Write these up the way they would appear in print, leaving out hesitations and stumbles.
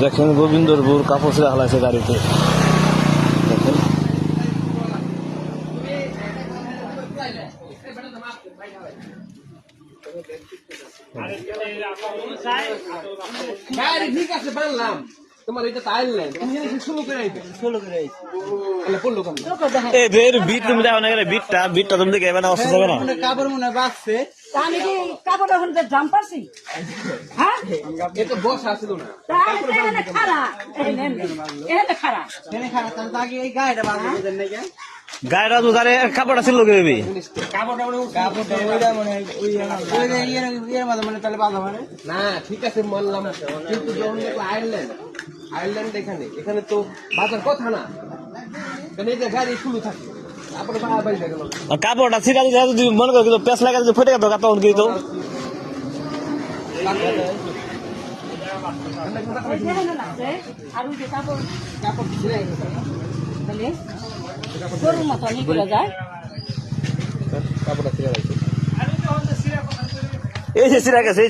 দেখেন গোবিন্দরপুর কাপড় ছেড়ে হালাইছে গাড়িতে। দেখেন ঠিক আছে বানলাম তোমার এটা তাইল নাই তুমি শুরু করে আইবে তাহলে পড়লো কেন এদের বিট তুমি দেখো না, বিটটা তুমি দেখে এবার অসুস্থ হবে না। কাপড় মনে বাঁচছে আমি কি কাপড় এখন জাম পারছি হ্যাঁ এ তো বস আসলো না তাহলে খারা এটা খারা এনে খারাপ তাহলে আগে এই গায়টা বাঁধবে দেন নাকি গায়েরা তো গাড়ি কাপড় আছে লোকে বেবি কাপড়টা ওইটা মানে ওই ইয়ের মাঝে মানে তাহলে বাঁধা মানে না ঠিক আছে মানলাম কিন্তু যখন দেখলো আয়ারল্যান্ড এখানে তো বাজার কথা না কারণ এই যে গাড়ি শুরু থাকে তারপরে বাড়ি গেল কাপড়টা ছিটা দিতে যদি মনে করো কিন্তু পেঁচ লাগা যদি ফেটে গেত তখন কিন্তু আর ওই যে কাপড় ছিঁড়ে গেছে তাহলে গরুর মতো নিয়ে যায় কাপড়টা ছিঁড়ে গেছে এই যে ছিঁড়া গেছে,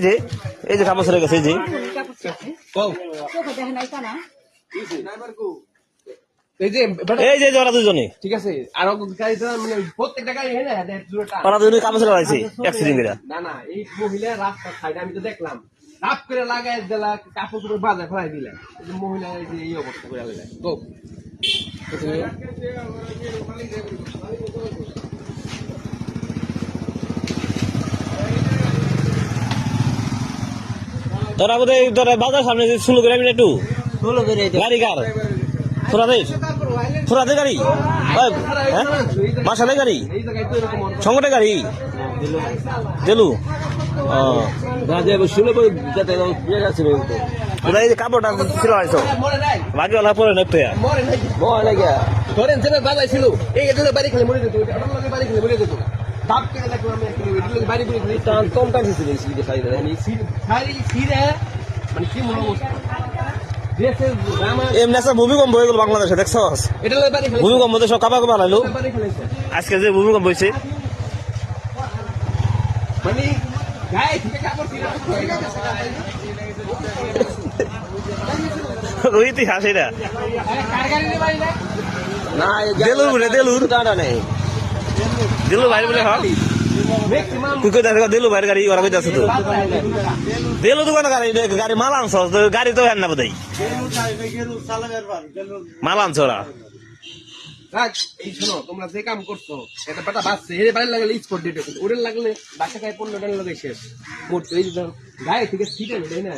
এই যে কাপড় ছিঁড়ে গেছে, এই যে চোখে দেখে নাই তা না এই যে ওরা দুজনে ঠিক আছে আর গাড়িটা মানে প্রত্যেকটা গাড়ি হ্যাঁ না ওরা দুজনে কাপড় ছিঁড়ে লাইছে অ্যাক্সিডেন্ট করে। না এই মহিলা রাস্তার সাইডে আমি তো দেখলাম রাত করে লাগাই দিলা কাপড় করে বাজার ফেলাই দিলেন মহিলা এই অবস্থা করে দিলেন তো তোরা বোধহয় তোরা বাজার সামনে শুরু করে একটু গাড়ি কার ফুরাদের গাড়ি মাসালে গাড়ি সংগঠে গাড়ি দেলু কাপড়টা ছিল বাকি ওলা পরে নেপে ধরেন যে বাজাই ছিল এই বাড়ি খেলে মরে যেত বাড়ি খেলে মরে যেত বাপ কেটে দেখো আমি বাড়ি করে কম টান মানে কি মনে অবস্থা ভূমিকম্প হয়ে গেল বাংলাদেশে, দেখছো ভূমিকম্প সব কাপা কাপা হারাইলো আজকে যে ভূমিকম্প হয়েছে। মানে ইতিহাস এটা দেলুর বাইরে বলে হয় দেলু বাইরের গাড়ি ওরা কইতে আছে তো দেলু দোকান গাড়ি মাল আনছ গাড়ি তো হ্যান না বোধ মাল আনছ ওরা এই শোনো তোমরা যে কাম করছো এটা বেটা বাঁচছে এর বাইরে লাগলে স্পট ডিট ওরে লাগলে বাসা খায় 15 টাকা লাগে শেষ মোট এই গায়ে থেকে ছিটে নেই না